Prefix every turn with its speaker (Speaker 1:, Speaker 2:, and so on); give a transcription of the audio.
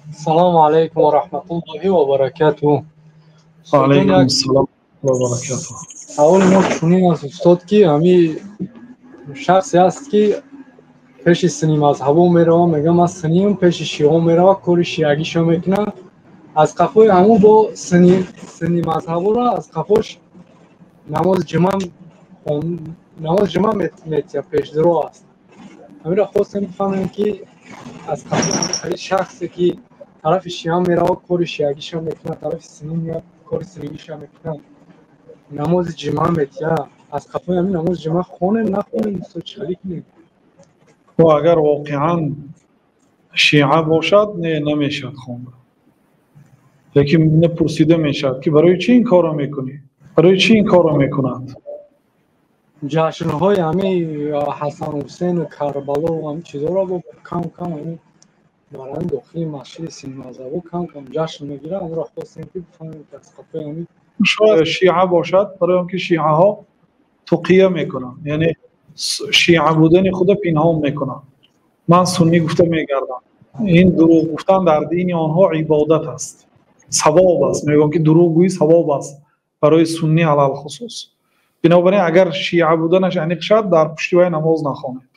Speaker 1: السلام علیکم و رحمت الله و برکاته.
Speaker 2: علیکم
Speaker 1: یک
Speaker 2: السلام و برکاته.
Speaker 1: سوال ما چنین است استاد که همین شخصی است که پیش سنی مذهبو میره، میگه من سنیم، پیش شیعه میره کار شیعگیشو میکنه، از قفای همو با سنی مذهبو را از قفاش نماز جمعه نماز جمعه میتیه پیش درو است. همین را خواستم بفهمم که از قفای همین شخصی که طرف شیعه میره کار شیعگیشو میکنه، طرف سنی میره کار سنیگیشو میکنه، نماز جمعه میتیه، از قفای همین نماز جمعه خونه نخونه استاد چلی کنیم؟
Speaker 2: و اگر واقعا شیعه باشد نمیشد خوند. لیکن نپرسیده میشد که برای چی این کارو میکنی؟ برای چی این کارو میکنند؟
Speaker 1: جشن‌های همین حسن حسین و کربلا و همین چیزا را با کم کم همین برای داخل مسجد سین مذهبی کم کم جشن میگیره. اون را خواستیم که بفهمیم که از قفای همین
Speaker 2: شاید شیعه باشد برای اینکه شیعه ها تقیه میکنن، یعنی شیعه بودن خود پنهان میکنن. من سنی گفته میگردم. این دروغ گفتن در دین آنها عبادت است، ثواب است. میگم که دروغ گویی ثواب است برای سنی علل خصوص. بنابراین اگر شیعه بودنش انیق شد در پشتیبان نماز نخوانید.